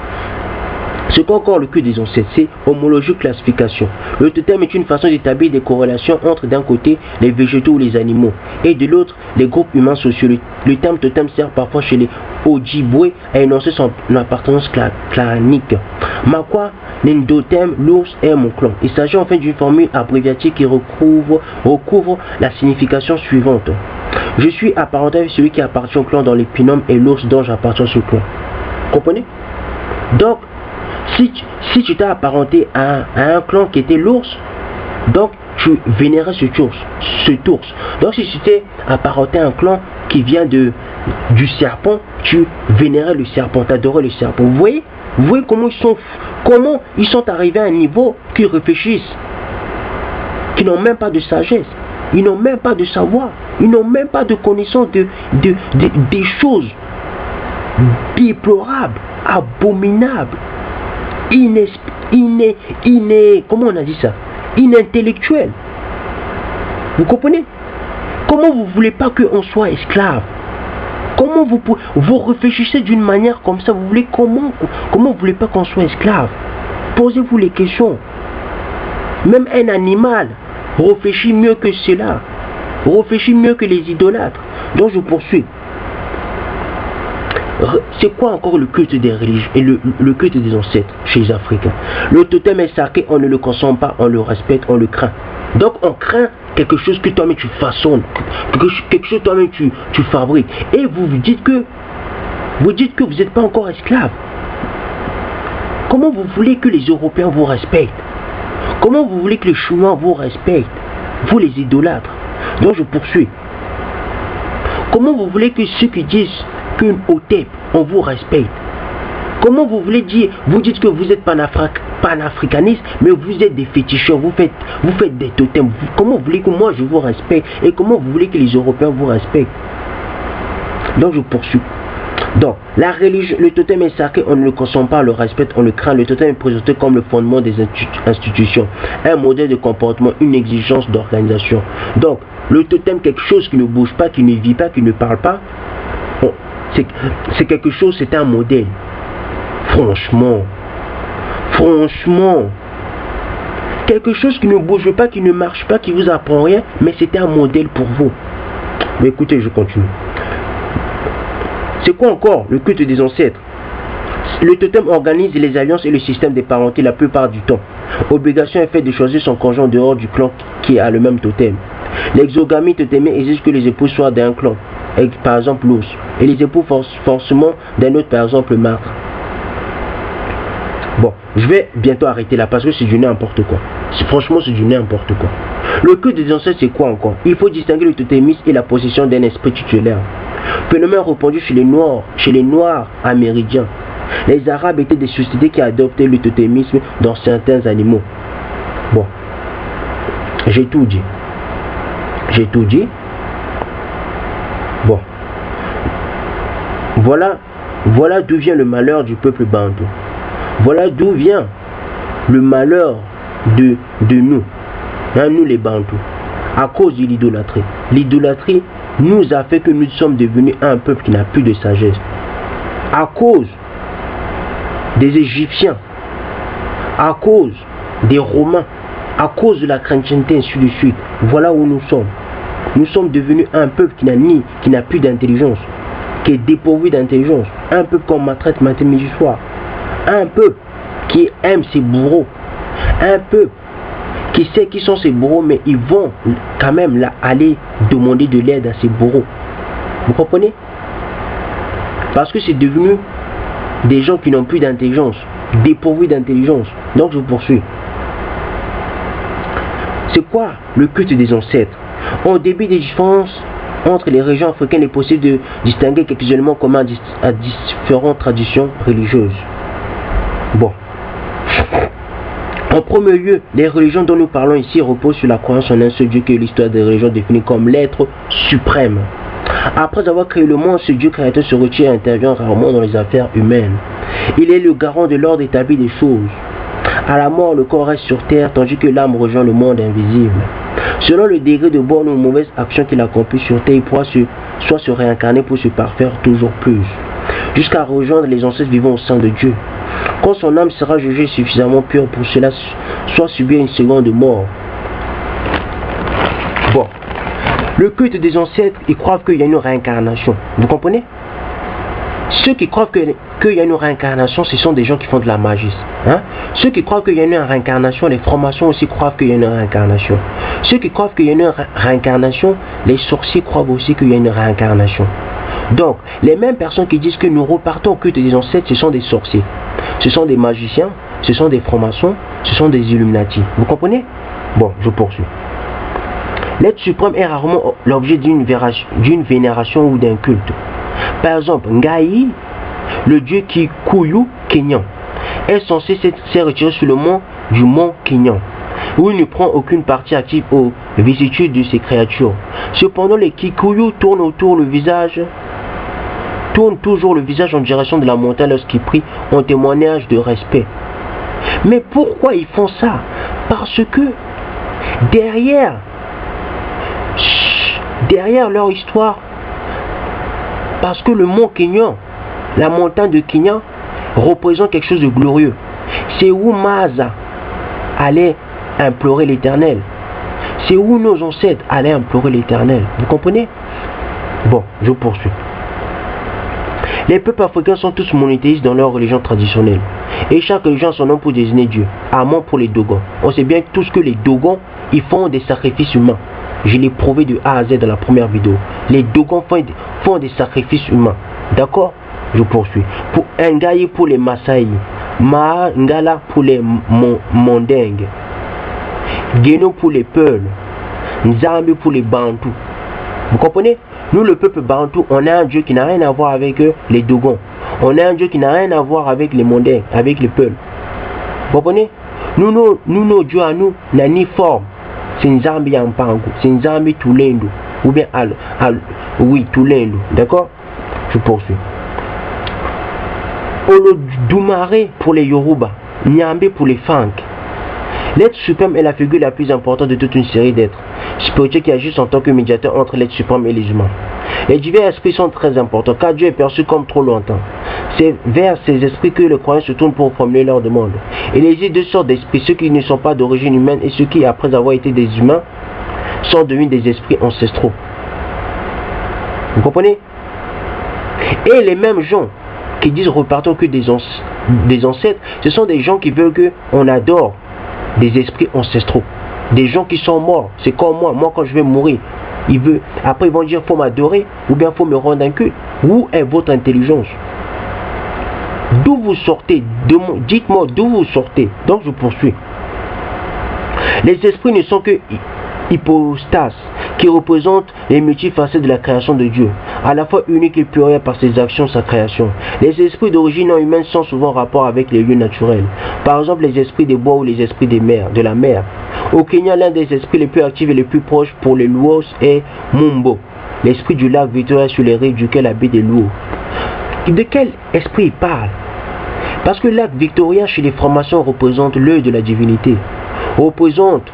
Ce qu'encore le culte des ancêtres, c'est homologie classification. Le totem est une façon d'établir des corrélations entre d'un côté les végétaux ou les animaux et de l'autre les groupes humains sociaux. Le terme totem sert parfois chez les Ojibwe à énoncer son appartenance clanique. Makwa, Nendotem, l'ours est mon clan. Il s'agit en fait d'une formule abréviative qui recouvre la signification suivante. Je suis apparenté avec celui qui appartient au clan dans les pinômes et l'ours dont j'appartiens à ce clan. Comprenez? Donc, si tu t'es apparenté à un clan qui était l'ours, donc tu vénérais cet ours. Donc si tu t'es apparenté à un clan qui vient du serpent, tu vénérais le serpent, tu adorais le serpent. Vous voyez comment ils sont arrivés à un niveau qu'ils réfléchissent, qui n'ont même pas de sagesse, ils n'ont même pas de savoir, ils n'ont même pas de connaissance des choses déplorables, abominables, comment on a dit ça? Inintellectuel. Vous comprenez? Comment vous voulez pas qu'on soit esclave? Comment vous réfléchissez d'une manière comme ça? Comment vous voulez pas qu'on soit esclave? Posez-vous les questions. Même un animal réfléchit mieux que cela. Réfléchit mieux que les idolâtres. Donc je poursuis. C'est quoi encore le culte des religions et le culte des ancêtres chez les Africains? Le totem est sacré, on ne le consomme pas, on le respecte, on le craint. Donc on craint quelque chose que toi-même tu façonnes, quelque chose que toi-même tu fabriques. Et vous dites que vous n'êtes pas encore esclave. Comment vous voulez que les Européens vous respectent? Comment vous voulez que les Chinois vous respectent? Vous les idolâtres. Donc je poursuis. Comment vous voulez que ceux qui disent qu'une Otep, on vous respecte? Comment vous voulez dire, vous dites que vous êtes panafricaniste, mais vous êtes des féticheurs, vous faites des totems. Comment vous voulez que moi je vous respecte? Et comment vous voulez que les Européens vous respectent? Donc je poursuis. Donc, la religion, le totem est sacré, on ne le consomme pas, on le respecte, on le craint. Le totem est présenté comme le fondement des institutions, un modèle de comportement, une exigence d'organisation. Donc, le totem, quelque chose qui ne bouge pas, qui ne vit pas, qui ne parle pas, bon, c'est quelque chose, c'est un modèle. Franchement, quelque chose qui ne bouge pas, qui ne marche pas, qui vous apprend rien, mais c'est un modèle pour vous. Mais écoutez, je continue. C'est quoi encore le culte des ancêtres? Le totem organise les alliances et le système des parentés la plupart du temps. Obligation est faite de choisir son conjoint dehors du clan qui a le même totem. L'exogamie totémique exige que les époux soient d'un clan, par exemple l'os, et les époux forcément d'un autre, par exemple le martre. Bon, je vais bientôt arrêter là parce que c'est du n'importe quoi. Franchement, c'est du n'importe quoi. Le culte des ancêtres, c'est quoi encore? Il faut distinguer le totémisme et la possession d'un esprit tutélaire. Phénomène répandu chez les Noirs amérindiens. Les Arabes étaient des sociétés qui adoptaient le totémisme dans certains animaux. Bon, j'ai tout dit. Bon, voilà d'où vient le malheur du peuple bantou. Voilà d'où vient le malheur de nous, nous les bantous, à cause de l'idolâtrie. L'idolâtrie nous a fait que nous sommes devenus un peuple qui n'a plus de sagesse. À cause des Égyptiens, à cause des Romains, à cause de la chrétienté, ainsi de suite. Voilà où nous sommes. Nous sommes devenus un peuple qui n'a plus d'intelligence, qui est dépourvu d'intelligence. Un peuple qu'on maltraite matin, midi, soir. Un peuple qui aime ses bourreaux. Un peuple qui sait qui sont ses bourreaux, mais ils vont quand même aller demander de l'aide à ses bourreaux. Vous comprenez? Parce que c'est devenu des gens qui n'ont plus d'intelligence, dépourvus d'intelligence. Donc je poursuis. C'est quoi le culte des ancêtres? Au début des différences entre les régions africaines, il est possible de distinguer quelques éléments communs à différentes traditions religieuses. Bon. En premier lieu, les religions dont nous parlons ici reposent sur la croyance en un seul Dieu que l'histoire des religions définit comme l'être suprême. Après avoir créé le monde, ce Dieu créateur se retire et intervient rarement dans les affaires humaines. Il est le garant de l'ordre établi des choses. À la mort, le corps reste sur terre tandis que l'âme rejoint le monde invisible. Selon le degré de bonne ou mauvaise action qu'il accomplit sur terre, il pourra soit se réincarner pour se parfaire toujours plus, jusqu'à rejoindre les ancêtres vivants au sein de Dieu. Quand son âme sera jugée suffisamment pure pour cela, soit subir une seconde mort. Bon, le culte des ancêtres, ils croient qu'il y a une réincarnation. Vous comprenez? Ceux qui croient qu'il y a une réincarnation, ce sont des gens qui font de la magie. Ceux qui croient qu'il y a une réincarnation, les francs-maçons aussi croient qu'il y a une réincarnation. Ceux qui croient qu'il y a une réincarnation, les sorciers croient aussi qu'il y a une réincarnation. Donc, les mêmes personnes qui disent que nous repartons au culte des ancêtres, ce sont des sorciers. Ce sont des magiciens, ce sont des francs-maçons, ce sont des Illuminati. Vous comprenez? Bon, je poursuis. L'être suprême est rarement l'objet d'une vénération ou d'un culte. Par exemple, Ngai, le dieu Kikuyu Kenyan, est censé s'être retiré sur le mont du mont Kenyan, où il ne prend aucune partie active aux vicissitudes de ces créatures. Cependant, les Kikuyu tournent toujours le visage en direction de la montagne lorsqu'ils prient en témoignage de respect. Mais pourquoi ils font ça? Parce que derrière leur histoire, parce que le mont Kenyan, la montagne de Kenyan, représente quelque chose de glorieux. C'est où Maza allait implorer l'Éternel. C'est où nos ancêtres allaient implorer l'Éternel. Vous comprenez? Bon, je poursuis. Les peuples africains sont tous monothéistes dans leur religion traditionnelle. Et chaque religion a son nom pour désigner Dieu. Amon pour les Dogons. On sait bien tous que les Dogons, ils font des sacrifices humains. Je l'ai prouvé de A à Z dans la première vidéo. Les Dogons font des sacrifices humains. D'accord? Je poursuis. Pour Ngaye pour les Maasai. Maa Ngala pour les Mandingues. Geno pour les Peuls. Nzambi pour les Bantous. Vous comprenez? Nous, le peuple Bantou, on a un Dieu qui n'a rien à voir avec les Dogons. On a un Dieu qui n'a rien à voir avec les Mandingues, avec les Peuls. Vous comprenez? Nous, nos dieux à nous, n'a ni forme. C'est Nzambi Yampangu, c'est Nzambi Tulendo. Ou bien oui, Tulendo. D'accord? Je poursuis. Olodumare pour les Yoruba. Nyambe pour les Fang. L'être suprême est la figure la plus importante de toute une série d'êtres spirituels qui agissent en tant que médiateur entre l'être suprême et les humains. Les divers esprits sont très importants car Dieu est perçu comme trop lointain. C'est vers ces esprits que les croyants se tournent pour formuler leurs demandes. Il existe deux sortes d'esprits, ceux qui ne sont pas d'origine humaine et ceux qui, après avoir été des humains, sont devenus des esprits ancestraux. Vous comprenez? Et les mêmes gens qui disent repartons que des ancêtres, ce sont des gens qui veulent qu'on adore des esprits ancestraux, des gens qui sont morts. C'est comme moi quand je vais mourir, après ils vont dire faut m'adorer ou bien faut me rendre un culte. Où est votre intelligence? D'où vous sortez? Dites-moi d'où vous sortez. Donc je poursuis. Les esprits ne sont que hypostases qui représentent les multifacettes de la création de Dieu, à la fois unique et pluriel par ses actions, sa création. Les esprits d'origine non humaine sont souvent en rapport avec les lieux naturels. Par exemple, les esprits des bois ou les esprits de la mer. Au Kenya, l'un des esprits les plus actifs et les plus proches pour les Luos est Mumbo, l'esprit du lac Victoria sur les rives duquel habite les Luos. De quel esprit il parle? Parce que le lac Victoria chez les formations représente l'œil de la divinité, représente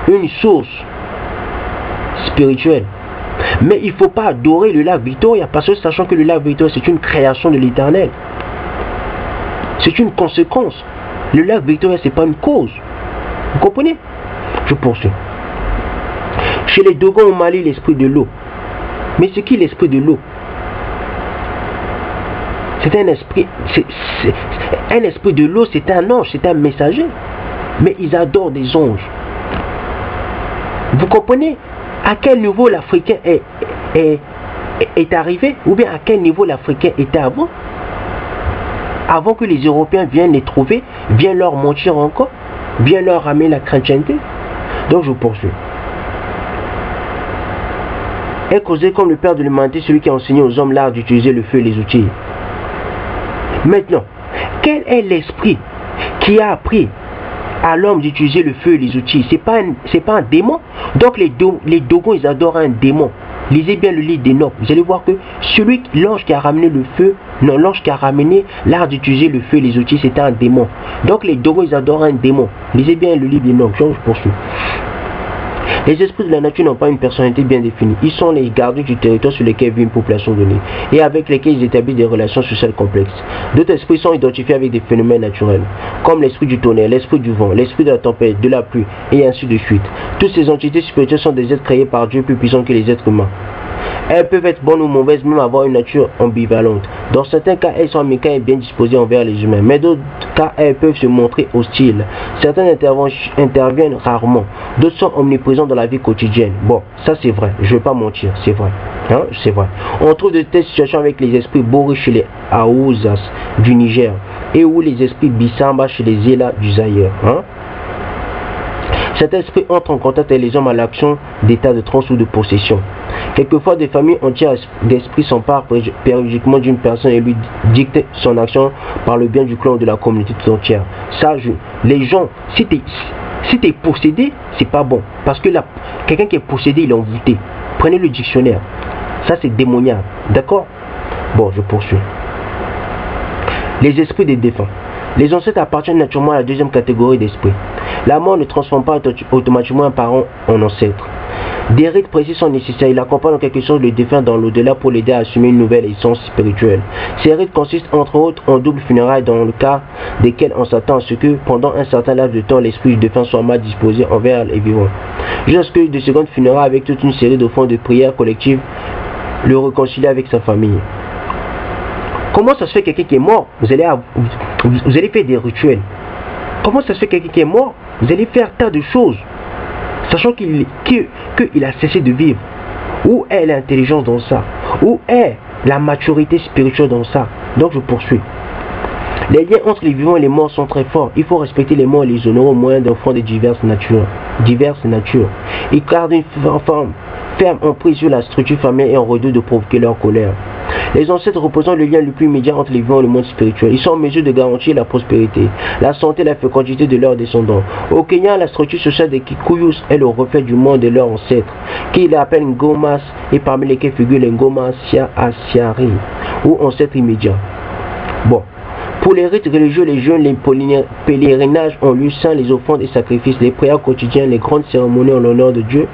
une source spirituelle. Mais il ne faut pas adorer le lac Victoria, parce que sachant que le lac Victoria c'est une création de l'Éternel. C'est une conséquence. Le lac Victoria c'est pas une cause. Vous comprenez? Je poursuis. Chez les Dogons au Mali, l'esprit de l'eau. Mais c'est qui l'esprit de l'eau? C'est un esprit. Un esprit de l'eau, c'est un ange, c'est un messager. Mais ils adorent des anges. Vous comprenez à quel niveau l'Africain est arrivé? Ou bien à quel niveau l'Africain était avant? Avant que les Européens viennent les trouver, viennent leur mentir encore, viennent leur ramener la chrétienté. Donc je poursuis. Est causé comme le père de l'humanité, celui qui a enseigné aux hommes l'art d'utiliser le feu et les outils. Maintenant, quel est l'esprit qui a appris à l'homme d'utiliser le feu et les outils? C'est pas un démon. Donc les Dogons ils adorent un démon. Lisez bien le livre d'Enoch. Vous allez voir que l'ange qui a ramené le feu, non, l'ange qui a ramené l'art d'utiliser le feu et les outils, c'était un démon. Donc les Dogons ils adorent un démon. Lisez bien le livre d'Enoch. Je poursuis. Les esprits de la nature n'ont pas une personnalité bien définie. Ils sont les gardiens du territoire sur lequel vit une population donnée et avec lesquels ils établissent des relations sociales complexes. D'autres esprits sont identifiés avec des phénomènes naturels, comme l'esprit du tonnerre, l'esprit du vent, l'esprit de la tempête, de la pluie, et ainsi de suite. Toutes ces entités spirituelles sont des êtres créés par Dieu plus puissants que les êtres humains. Elles peuvent être bonnes ou mauvaises, même avoir une nature ambivalente. Dans certains cas, elles sont amicales et bien disposées envers les humains, mais d'autres cas, elles peuvent se montrer hostiles. Certaines interviennent rarement, d'autres sont omniprésents dans la vie quotidienne. Bon, ça c'est vrai, je ne vais pas mentir, c'est vrai. Hein, c'est vrai. On trouve de telles situations avec les esprits Bori chez les Haouzas du Niger et ou les esprits Bissamba chez les Zéla du Zaïre. Hein? Cet esprit entre en contact avec les hommes à l'action d'état de transe ou de possession. Quelquefois, des familles entières d'esprits s'emparent périodiquement d'une personne et lui dictent son action par le bien du clan ou de la communauté tout entière. Ça, les gens, si tu es possédé, c'est pas bon. Parce que quelqu'un qui est possédé, il est envoûté. Prenez le dictionnaire. Ça, c'est démoniaque. D'accord? Bon, je poursuis. Les esprits des défunts. Les ancêtres appartiennent naturellement à la deuxième catégorie d'esprits. La mort ne transforme pas automatiquement un parent en ancêtre. Des rites précis sont nécessaires. Il accompagne en quelque sorte le défunt dans l'au-delà pour l'aider à assumer une nouvelle essence spirituelle. Ces rites consistent entre autres en double funérailles dans le cas desquels on s'attend à ce que pendant un certain laps de temps l'esprit du défunt soit mal disposé envers les vivants. Jusqu'à de secondes funérailles avec toute une série d'offrandes de prières collectives le réconcilier avec sa famille. Comment ça se fait quelqu'un qui est mort, vous allez faire des rituels? Comment ça se fait quelqu'un qui est mort, vous allez faire tas de choses, sachant qu'il a cessé de vivre? Où est l'intelligence dans ça? Où est la maturité spirituelle dans ça? Donc je poursuis. Les liens entre les vivants et les morts sont très forts. Il faut respecter les morts et les honorer au moyen d'enfants de diverses natures. Ils gardent une forme ferme en prise sur la structure familiale et en redoutent de provoquer leur colère. Les ancêtres représentent le lien le plus immédiat entre les vivants et le monde spirituel. Ils sont en mesure de garantir la prospérité, la santé et la fécondité de leurs descendants. Au Kenya, la structure sociale des Kikuyus est le reflet du monde de leurs ancêtres, qu'ils appellent Ngomas, et parmi lesquels figurent les Ngomas Asiari, ou ancêtres immédiats. Bon. Pour les rites religieux, les jeûnes, les pèlerinages ont lieu sans les offrandes et sacrifices, les prières quotidiennes, les grandes cérémonies en l'honneur de Dieu,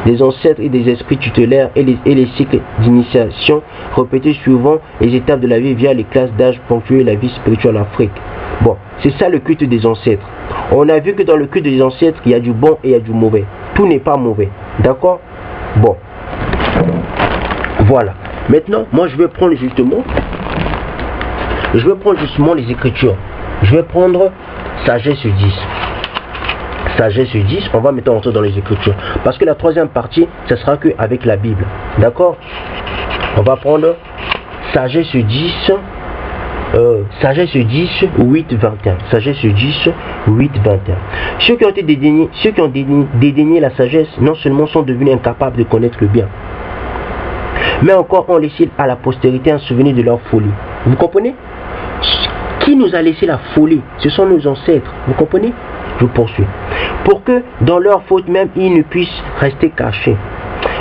des ancêtres et des esprits tutélaires et les cycles d'initiation répétés suivant les étapes de la vie via les classes d'âge ponctuées la vie spirituelle en Afrique. Bon, c'est ça le culte des ancêtres. On a vu que dans le culte des ancêtres, il y a du bon et il y a du mauvais. Tout n'est pas mauvais. D'accord? Bon. Voilà. Maintenant, moi je vais prendre justement les écritures. Je vais prendre Sagesse 10. Sagesse 10, on va maintenant entrer dans les écritures. Parce que la troisième partie, ce sera que avec la Bible. D'accord? On va prendre Sagesse 10. Sagesse 10, 8, 21. Sagesse 10, 8, 21. Ceux qui ont dédaigné la sagesse, non seulement sont devenus incapables de connaître le bien, mais encore ont laissé à la postérité un souvenir de leur folie. Vous comprenez? Qui nous a laissé la folie? Ce sont nos ancêtres. Vous comprenez? Je poursuis. Pour que dans leur faute même, ils ne puissent rester cachés.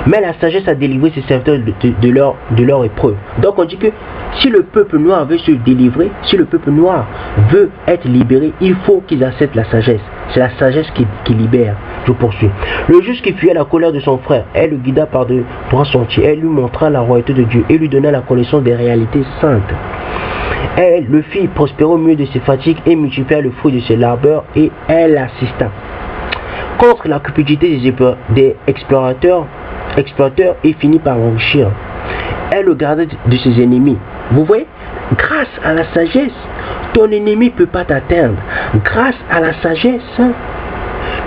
Mais la sagesse a délivré ses serviteurs de leur épreuve. Donc on dit que si le peuple noir veut se délivrer, si le peuple noir veut être libéré, il faut qu'ils acceptent la sagesse. C'est la sagesse qui libère. Je poursuis. Le juge qui fuyait la colère de son frère, elle le guida par de droits sentiers. Elle lui montra la royauté de Dieu et lui donna la connaissance des réalités saintes. Elle le fit prospérer au milieu de ses fatigues et multiplia le fruit de ses labeurs, et elle assista contre la cupidité des exploiteurs et finit par enrichir. Elle le gardait de ses ennemis. Vous voyez, grâce à la sagesse, ton ennemi ne peut pas t'atteindre. Grâce à la sagesse,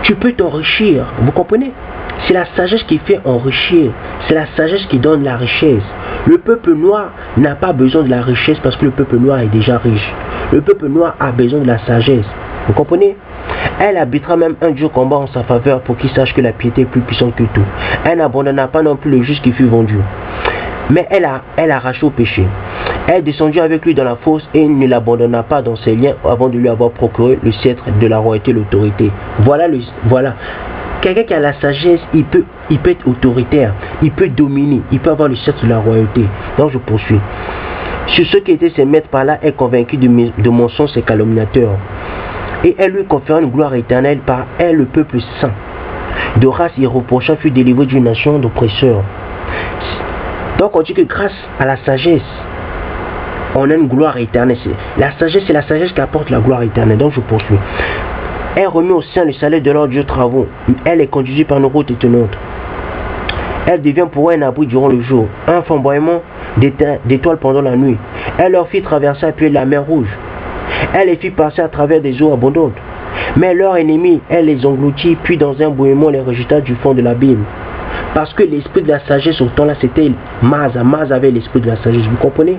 tu peux t'enrichir. Vous comprenez? C'est la sagesse qui fait enrichir. C'est la sagesse qui donne la richesse. Le peuple noir n'a pas besoin de la richesse parce que le peuple noir est déjà riche. Le peuple noir a besoin de la sagesse. Vous comprenez? Elle habitera même un dur combat en sa faveur pour qu'il sache que la piété est plus puissante que tout. Elle n'abandonna pas non plus le juste qui fut vendu. Mais elle arracha au péché. Elle descendit avec lui dans la fosse et ne l'abandonna pas dans ses liens avant de lui avoir procuré le sceptre de la royauté et l'autorité. Voilà. Quelqu'un qui a la sagesse, il peut être autoritaire, il peut dominer, il peut avoir le sceptre de la royauté. Donc je poursuis. Sur ceux qui étaient ses maîtres par là, elle convaincue de mensonges et calomniateurs. Et elle lui conféra une gloire éternelle par elle, le peuple saint. De race irréprochable fut délivré d'une nation d'oppresseurs. Donc on dit que grâce à la sagesse, on a une gloire éternelle. La sagesse, c'est la sagesse qui apporte la gloire éternelle. Donc je poursuis. Elle remet au sein le salaire de leurs dieux travaux. Elle est conduite par une route étonnante. Elle devient pour eux un abri durant le jour, un flamboiement d'étoiles pendant la nuit. Elle leur fit traverser à pied la mer Rouge. Elle les fit passer à travers des eaux abondantes. Mais leurs ennemis, elle les engloutit, puis dans un bouillement les rejeta du fond de l'abîme. Parce que l'esprit de la sagesse au temps-là, c'était Maz. Maz avait l'esprit de la sagesse, vous comprenez?